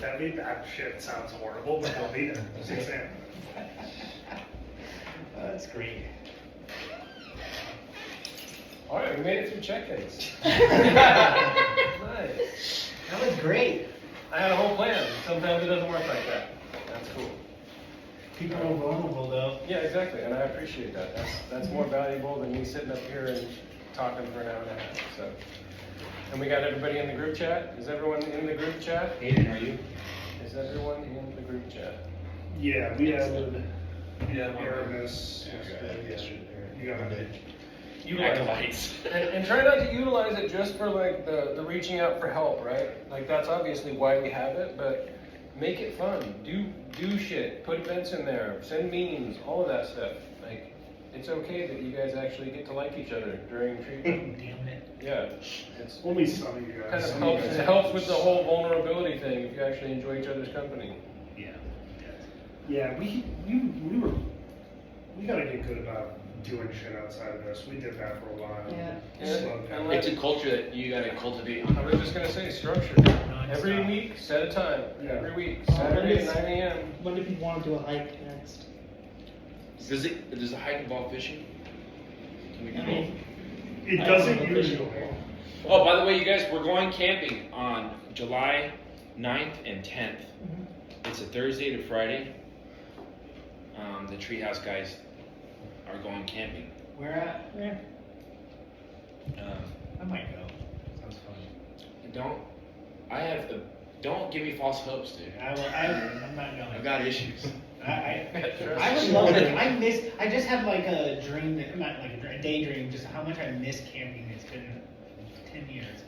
heavy. That shit sounds horrible, but they'll be there. 6 a.m. That's great. All right, we made it through check-ins. Nice. That was great. I had a whole plan. Sometimes it doesn't work like that. That's cool. People are vulnerable though. Yeah, exactly, and I appreciate that. That's more valuable than me sitting up here and talking for an hour and a half. So, and we got everybody in the group chat. Is everyone in the group chat? Hayden, are you? Is everyone in the group chat? Yeah, we had Aramis. You got it. Utilize and try not to utilize it just for like the reaching out for help, right? Like that's obviously why we have it, but make it fun. Do shit. Put events in there. Send memes. All of that stuff. Like it's okay that you guys actually get to like each other during treatment. Damn it. Yeah, it's Only some of you kind guys. of helps. It helps with the whole vulnerability thing if you actually enjoy each other's company. Yeah. Yeah, we gotta get good about doing shit outside of this. We did that for a while. Yeah. Slowed down. It's a culture that you gotta cultivate. I was just gonna say structure. Every week, set a time. Yeah. Every week, Saturday at 9 a.m. When do people want to do a hike next? Does the hike involve fishing? Can we do I mean, It I don't doesn't know. usually. Oh, by the way, you guys, we're going camping on July 9th and 10th. It's a Thursday to Friday. The Treehouse guys are going camping. Where at? Yeah. I might go. Sounds fun. Don't give me false hopes, dude. I'm not going. I've got issues. I would love it. I just have like a dream, not like a daydream, just how much I miss camping. It's been 10 years.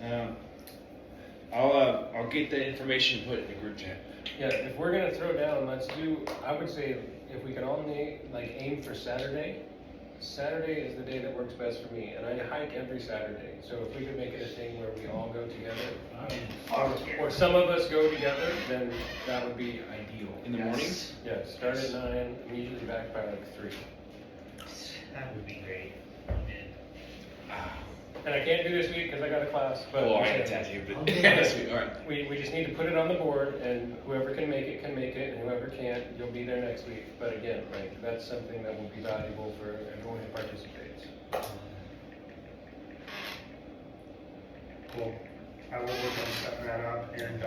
I'll get the information and put it in the group chat. Yeah, if we're gonna throw down, let's do. I would say if we can all aim for Saturday. Saturday is the day that works best for me, and I hike every Saturday. So if we could make it a thing where we all go together, or some of us go together, then that would be ideal. In the mornings? Yeah, start at 9. I'm usually back by like 3. That would be great. I'm in. And I can't do this week because I got a class. But Oh, I got tattoo, but Okay. that's sweet. All right. we just need to put it on the board, and whoever can make it, and whoever can't, you'll be there next week. But again, like that's something that will be valuable for everyone who participates. Cool. I will work on setting that up, and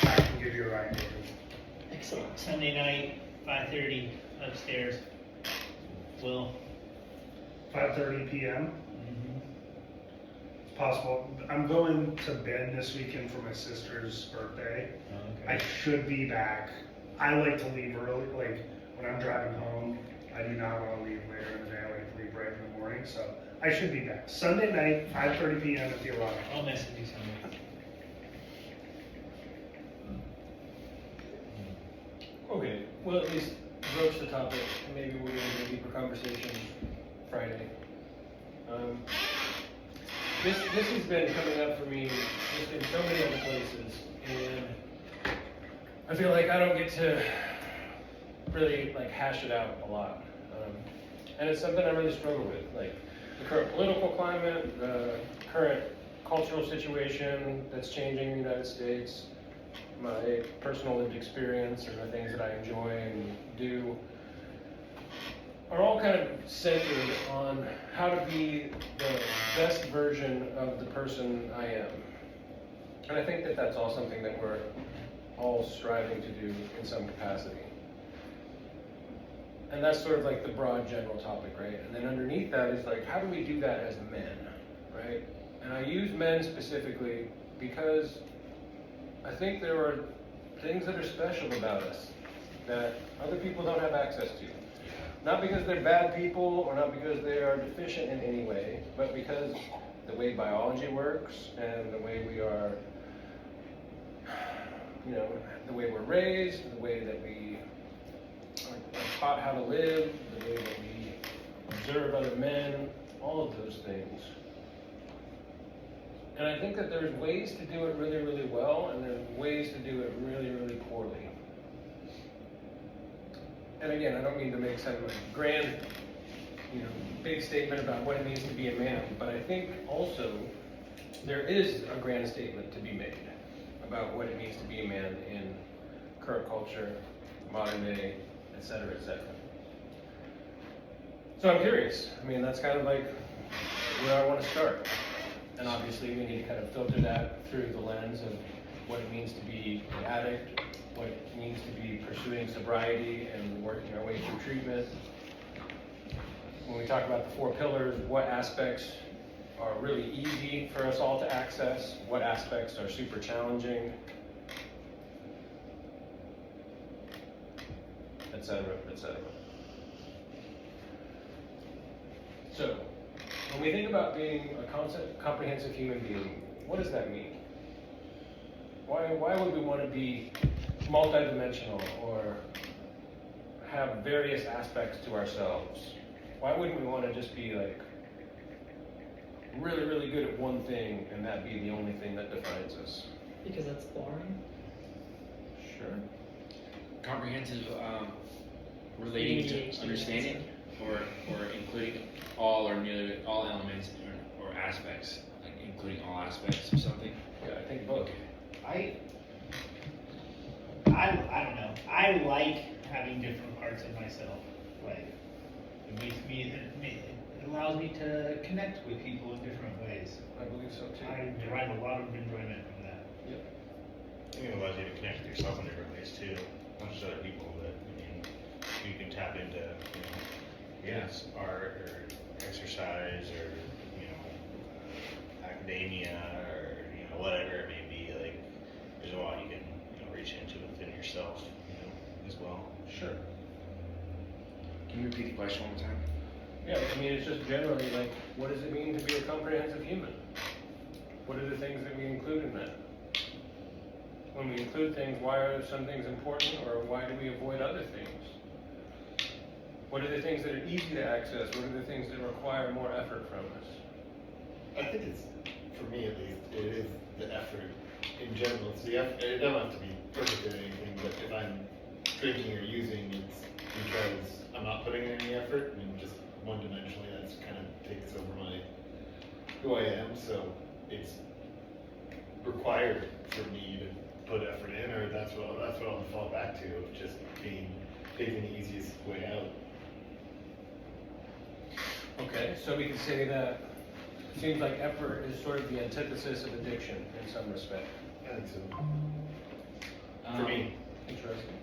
I can give you a ride. Excellent. Sunday night, 5:30 upstairs. Will. 5:30 p.m. It's possible. I'm going to Bend this weekend for my sister's birthday. I should be back. I like to leave early. Like when I'm driving home, I do not want to leave later in the day. I like to leave right in the morning. So I should be back. Sunday night, 5:30 p.m. at the Alliance. I'll message you Sunday. Okay, we'll at least broach the topic, and maybe we'll get into a deeper conversation Friday. This has been coming up for me just in so many other places, and I feel like I don't get to really hash it out a lot. And it's something I really struggle with, like the current political climate, the current cultural situation that's changing in the United States, my personal lived experience and the things that I enjoy and do are all kind of centered on how to be the best version of the person I am. And I think that that's all something that we're all striving to do in some capacity. And that's sort of like the broad general topic, right? And then underneath that is like, how do we do that as men, right? And I use men specifically because I think there are things that are special about us that other people don't have access to. Not because they're bad people or not because they are deficient in any way, but because the way biology works and the way we are, the way we're raised, the way that we are taught how to live, the way that we observe other men, all of those things. And I think that there's ways to do it really, really well, and there's ways to do it really, really poorly. And again, I don't mean to make some grand, big statement about what it means to be a man, but I think also there is a grand statement to be made about what it means to be a man in current culture, modern day, et cetera, et cetera. So I'm curious. I mean, that's kind of like where I want to start. And obviously we need to kind of filter that through the lens of what it means to be an addict, what it means to be pursuing sobriety and working our way through treatment. When we talk about the 4 pillars, what aspects are really easy for us all to access, what aspects are super challenging, et cetera, et cetera. So, when we think about being a comprehensive human being, what does that mean? Why would we want to be multidimensional or have various aspects to ourselves? Why wouldn't we want to just be like really, really good at one thing and that be the only thing that defines us? Because that's boring. Sure. Comprehensive, relating to ADHD, understanding, or including all or nearly all elements or aspects, like including all aspects of something. Yeah, I think both. I don't know. I like having different parts of myself. Like, it makes me, it allows me to connect with people in different ways. I believe so too. I derive a lot of enjoyment from that. Yep. I think it allows you to connect with yourself in different ways too, not just other people, but I mean, you can tap into, yes, art or exercise or, academia or, whatever it may be. Like, there's a lot you can, reach into within yourself, as well. Sure. Can you repeat the question one more time? Yeah, I mean, it's just generally like, what does it mean to be a comprehensive human? What are the things that we include in that? When we include things, why are some things important, or why do we avoid other things? What are the things that are easy to access? What are the things that require more effort from us? I think it's, for me at least, it is the effort in general. It's the effort. It don't have to be perfect at anything, but if I'm drinking or using, it's because I'm not putting in any effort, and just one-dimensionally, that's kind of takes over who I am. So it's required for me to put effort in, or that's what I'll fall back to, of just taking the easiest way out. Okay, so we can say that it seems like effort is sort of the antithesis of addiction in some respect. I think so. For me. Interesting.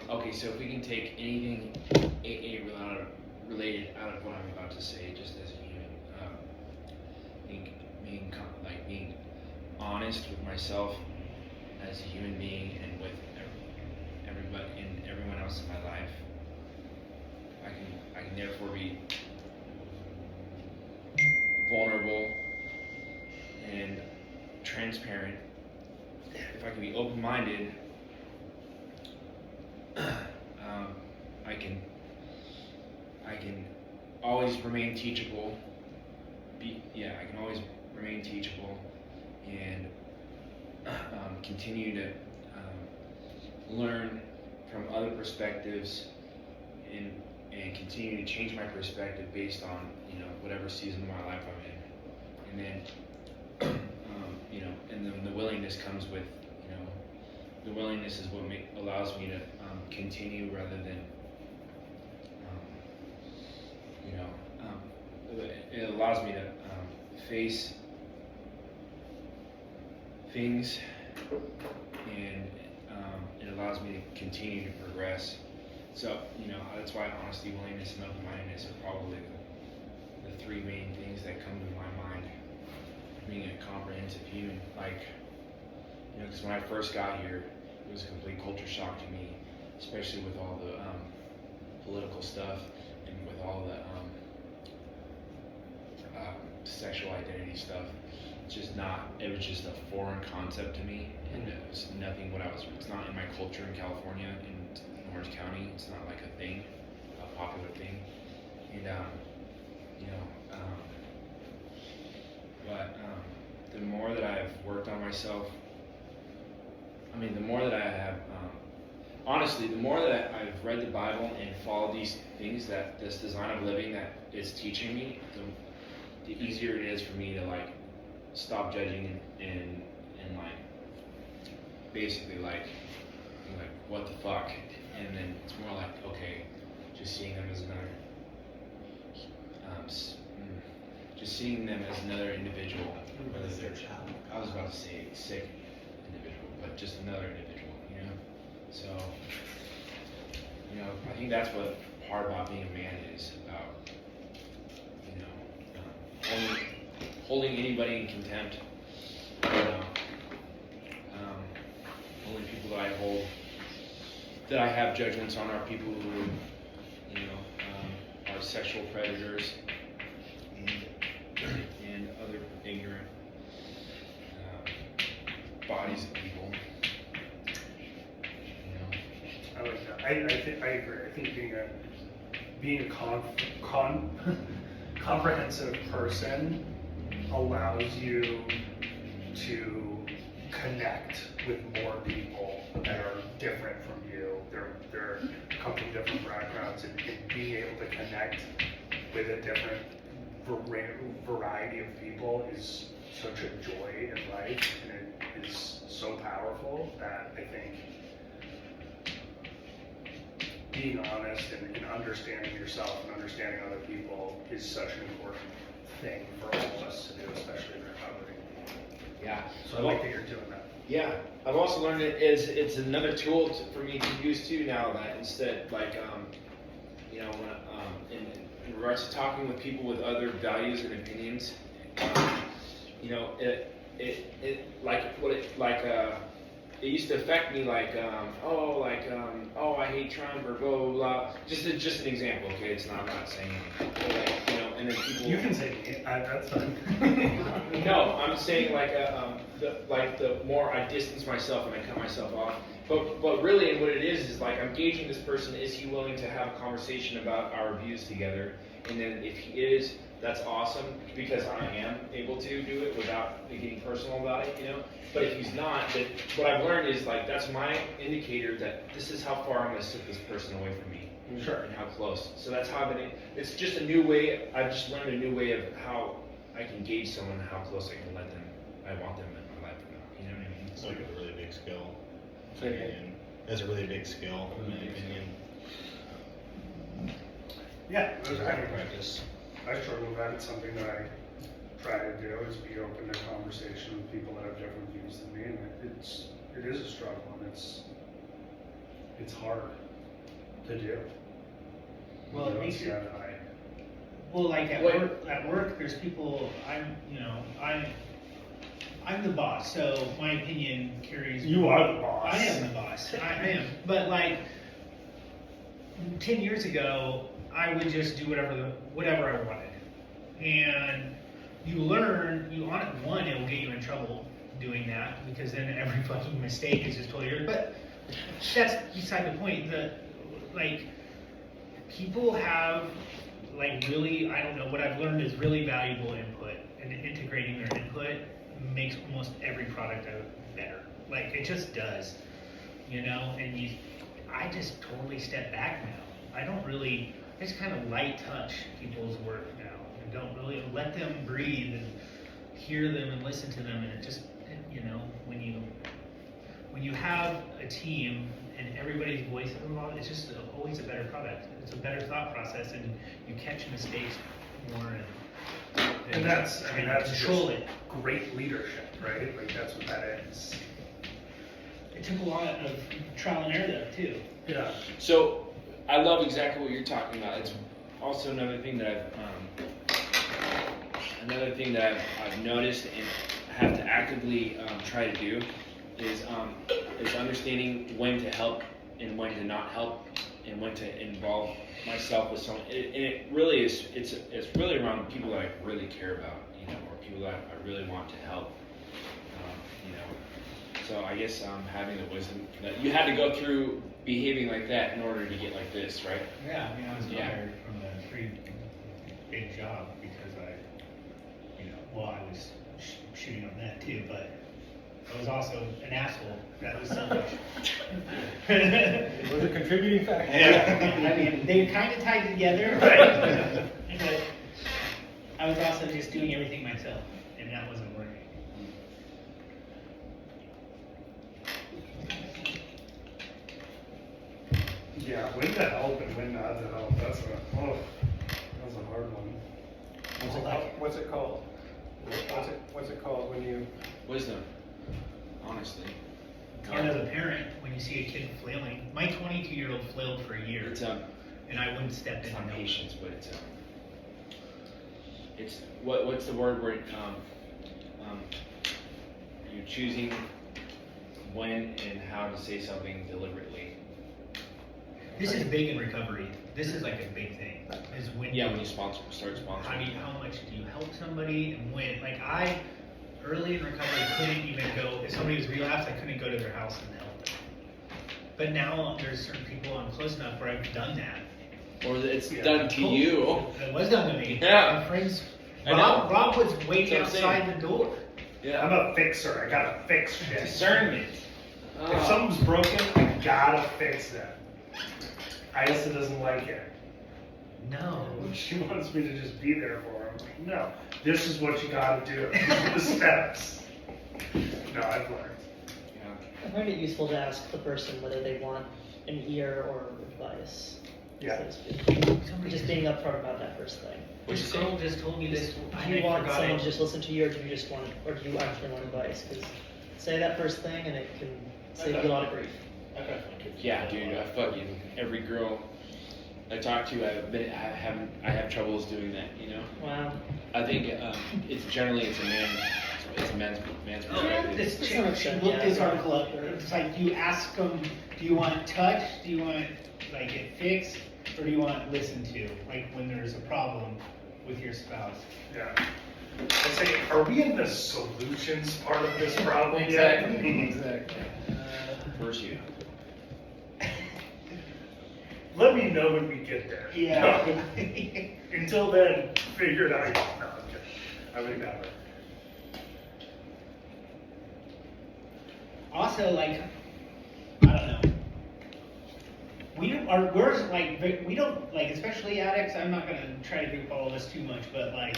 Okay, so if we can take anything AA related out of what I'm about to say, just as a human, being honest with myself as a human being and with everybody and everyone else in my life, I can therefore be vulnerable and transparent. If I can be open-minded, I can always remain teachable. I can always remain teachable and continue to learn from other perspectives and continue to change my perspective based on whatever season of my life I'm in, and then and then the willingness comes with the willingness is what allows me to continue rather than it allows me to face things, and it allows me to continue to progress. So that's why honesty, willingness, and open-mindedness are probably the 3 main things that come to my mind being a comprehensive human. Like, because when I first got here, it was a complete culture shock to me, especially with all the political stuff and with all the sexual identity stuff. It was just a foreign concept to me, and it was nothing it's not in my culture in California, in Orange County. It's not like a thing, a popular thing. And but the more that I've worked on myself, the more that I have, honestly, the more that I've read the Bible and followed these things, that this design of living that it's teaching me, the easier it is for me to stop judging and basically what the fuck, and then it's more like, okay, just seeing them as another, just seeing them as another individual, whether they're, I was about to say sick individual, but just another individual, you know? So, you know, I think that's what part about being a man is about, you know, holding anybody in contempt, you know, only people that I hold, that I have judgments on are people who, you know, are sexual predators and other ignorant bodies of people. You know. I like that. I agree. I think being a comprehensive person allows you to connect with more people that are different from you. They're come from different backgrounds, and being able to connect with a different variety of people is such a joy in life, and it is so powerful that I think being honest and understanding yourself and understanding other people is such an important thing for all of us to do, especially in recovery. Yeah. So I like that you're doing that. Yeah, I've also learned it's another tool for me to use too now, that instead, like, you know, when, in regards to talking with people with other values and opinions, you know, it used to affect me like, oh, I hate Trump or blah, blah, blah. Just an example, okay? It's not, I'm not saying anything. But like, you know, and then people. You can say it. That's fine. No, I'm saying like, the more I distance myself and I cut myself off. But really, and what it is like I'm gauging this person. Is he willing to have a conversation about our views together? And then if he is, that's awesome, because I am able to do it without getting personal about it, you know? But if he's not, then what I've learned is like, that's my indicator that this is how far I'm gonna sit this person away from me. Sure. And how close. So that's how I've been, it's just a new way, I've just learned a new way of how I can gauge someone, how close I can let them, I want them in my life or not, you know what I mean? It's like a really big skill. So, And that's a really big skill, in my opinion. yeah, Practice. I struggle with that. It's something that I try to do, is be open to conversation with people that have different views than me, and it is a struggle, and it's hard to do. Well, it makes You it, don't see eye to eye. well, like Wait. at work, there's people, I'm the boss, so my opinion carries. You are the boss. I am the boss. I am. But like 10 years ago, I would just do whatever I wanted. And you learn, one, it will get you in trouble doing that, because then every fucking mistake is just totally yours. But that's beside the point. People have really, I don't know, what I've learned is really valuable input, and integrating their input makes almost every product better. It just does, you know. And I just totally step back now. I just kind of light touch people's work now, and don't really let them breathe and hear them and listen to them. And it just, you know, when you have a team and everybody's voice involved, it's just always a better product. It's a better thought process, and you catch mistakes more. And that's control just it. great leadership, right? Like that's what that is. It took a lot of trial and error though too. Yeah. So, I love exactly what you're talking about. It's also another thing that I've noticed and have to actively try to do is understanding when to help and when to not help, and when to involve myself with someone. And it really is. It's really around people that I really care about, you know, or people that I really want to help, you know. So I guess having the wisdom that you had to go through behaving like that in order to get like this, right? Yeah, I mean, I was Yeah. fired from a pretty big job because I was shooting on that too, but I was also an asshole. That was selfish. It was a contributing factor. Yeah. I mean, they kind of tied together, right? But I was also just doing everything myself, and that wasn't working. Yeah, when to help and when not to help, that's a hard one. What's it called? What's it called when you? Wisdom, honestly. It's hard as a parent when you see a kid flailing. My 22-year-old flailed for a year, It's and I wouldn't step in it's not and help him. patience, but it's what's the word where you're choosing when and how to say something deliberately. This is big in recovery. This is like a big thing. Is when Yeah, when you start sponsoring. how much do you help somebody and when? Like I, early in recovery, couldn't even go, if somebody was relapsed, I couldn't go to their house and help them. But now there's certain people I'm close enough where I've done that. Or it's done to you. It was done to me. Yeah. My friends, I know. Rob was waiting That's what I'm outside the door. I'm a fixer, I gotta fix shit. Discernment. If something's broken, I gotta fix it. Isa doesn't like it. No. She wants me to just be there for her. I'm like, no, this is what you gotta do. These are the steps. No, I've learned. Yeah. I find it useful to ask the person whether they want an ear or advice. Yeah. So to speak. Just being upfront about that first thing. This girl just told me this. Do you want someone to just listen to you, or do you actually want advice? Because say that first thing, and it can save you a lot of grief. I've got my kids. Yeah, dude, I fucking every girl I talk to, I have troubles doing that. You know. Wow. I think it's a man's perspective. This To chick, some she extent, looked yeah. this article up. It's like you ask them, do you want touch? Do you want like it fixed? Or do you want listened to? Like when there's a problem with your spouse. Yeah. I say, are we in the solutions part of this problem yet? Exactly. Where's you? Let me know when we get there. Yeah. Until then, figure it out. No, I'm kidding. I would never. Also, like, I don't know. We don't, like, especially addicts, I'm not gonna try to group all this too much, but like,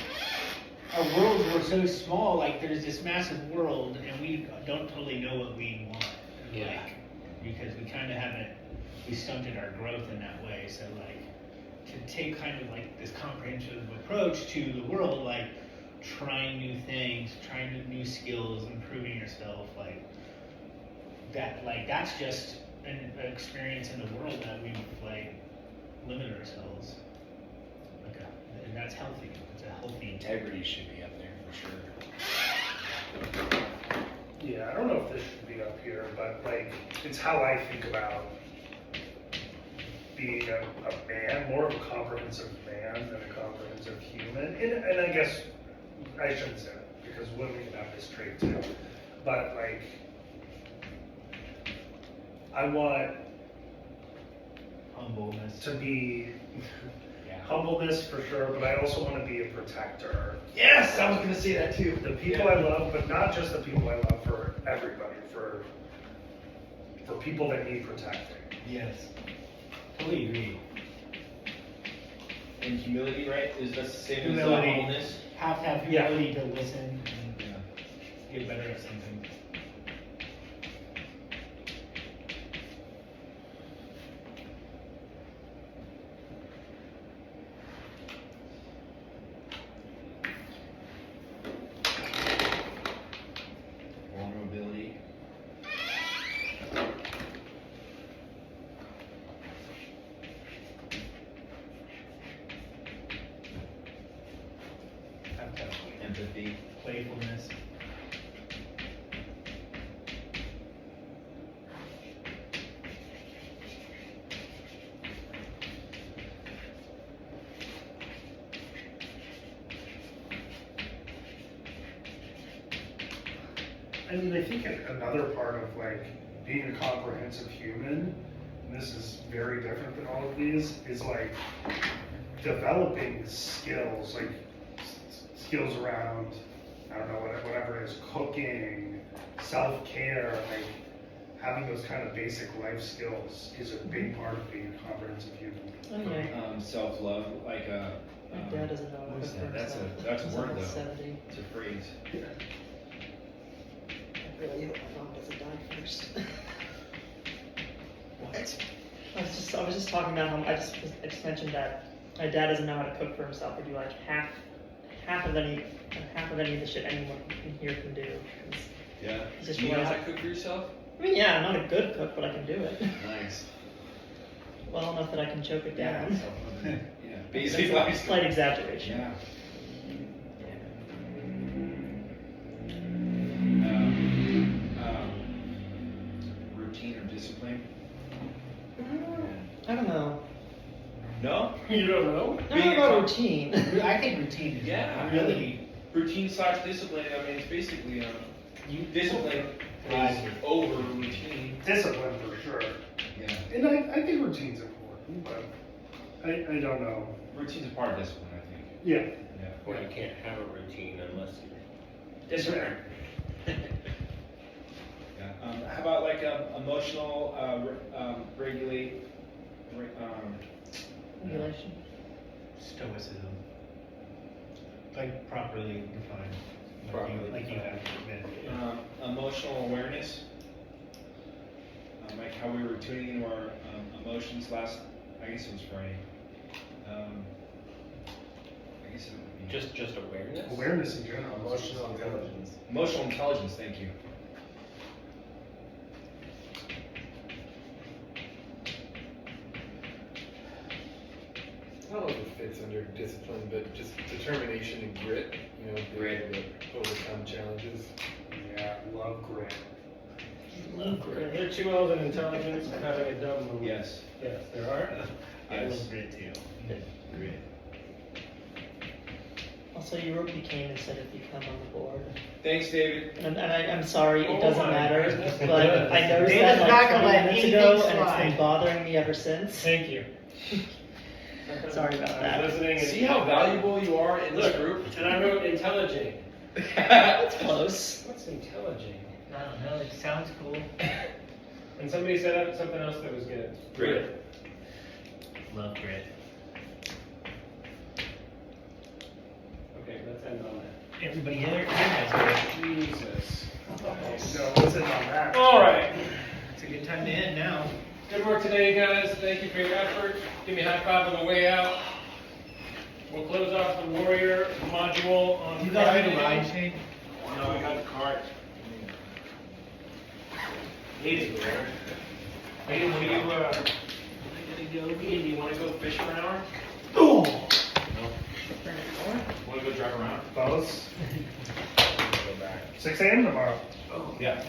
our worlds were so small, like, there's this massive world, and we don't totally know what we want. Yeah. Like, because we kind of we stunted our growth in that way, so like, to take kind of like this comprehensive approach to the world, like, trying new things, trying new skills, improving yourself, that's just an experience in the world that we've like limited ourselves. And that's healthy. It's a healthy Integrity should be up there for sure. Yeah, I don't know if this should be up here, but like, it's how I think about being a man, more of a comprehensive man than a comprehensive human. And I guess I shouldn't say that, because women can have this trait too. But like, I want humbleness. to be Yeah. humbleness for sure, but I also want to be a protector. Yes, I was gonna say that too. The people I love, but not just the people I love, for everybody, for people that need protecting. Yes. Totally agree. And humility, right? Is that the same as Humility. humbleness? Have to have humility to listen and get better at something. Vulnerability. Have to have Empathy. playfulness. I mean, I think another part of like being a comprehensive human, and this is very different than all of these, is like developing skills, like skills around, I don't know, whatever it is, cooking, self-care, like having those kind of basic life skills is a big part of being a comprehensive human. Okay. Self-love, like My dad doesn't know what is cook that? for himself. That's a He's word almost though. 70. It's a phrase. I really hope my mom doesn't die first. What? I was just talking about how I just mentioned that my dad doesn't know how to cook for himself or do like half of any of the shit anyone in here can do. Yeah. It's just Do you know really how to hard. cook for yourself? I mean, yeah, I'm not a good cook, but I can do it. Nice. Well enough that I can choke it down. Yeah. That's Basic a life. slight exaggeration. Yeah. Routine or discipline? I don't know. No? You don't know? I don't know about routine. I think routine is Yeah. really. Routine / discipline. I mean, it's basically discipline is over routine. Discipline for sure. Yeah. And I think routine's important, but I don't know. Routine's a part of discipline, I think. Yeah. Yeah. Well, you can't have a routine unless you. Discipline. Yeah. How about like emotional regulation? Regulation. Stoicism. Like properly defined. Like you have to. Emotional awareness. Like how we were tuning into our emotions last. I guess it was Friday. I guess it would be Just awareness? Awareness in general. Emotional intelligence. emotional intelligence. Thank you. I don't know if it fits under discipline, but just determination and grit, you know, being Grit. able to overcome challenges. Yeah, love grit. There are two L's in intelligence and having a dumb move. Yes. Yes, there are. I Yes. love grit too. Grit. Also, you wrote became instead of become on the board. Thanks, David. And I'm sorry, Oh it doesn't my matter, goodness. but I noticed David's that not like gonna 20 let minutes anything ago, and it's slide. been bothering me ever since. Thank you. Sorry about I that. was listening and. See how valuable you are in this Look, group? and I wrote intelligent. That's close. What's intelligent? I don't know. It sounds cool. And somebody said something else that was good. Grit. Love grit. Okay, let's end on that. Everybody here has grit. Jesus. So what's it on that? All right. It's a good time to end now. Good work today, guys. Thank you for your effort. Give me a high five on the way out. We'll close off the Warrior module on You guys need Friday. a ride, Shane? No, I got the cart. Hayden, Hayden, will you, I'm gonna go. Hayden, you want to go fish for an hour? Oh, Want to go drive around? both. Go back. 6 a.m. tomorrow. Yeah.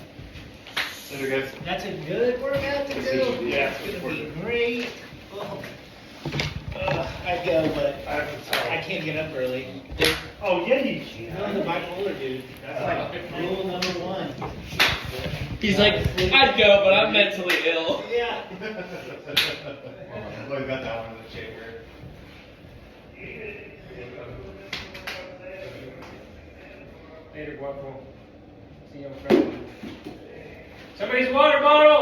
Later, guys. That's a good workout to do. Yeah. It's gonna be great. Oh. I'd go, but I have to tell. I can't get up early. Oh, yeah, you I'm the can. bipolar dude. That's like rule number one. He's like, I'd go, but I'm mentally ill. Yeah. Well, we got that one in the chamber. Later, Guapo. See you on Friday. Somebody's water bottle!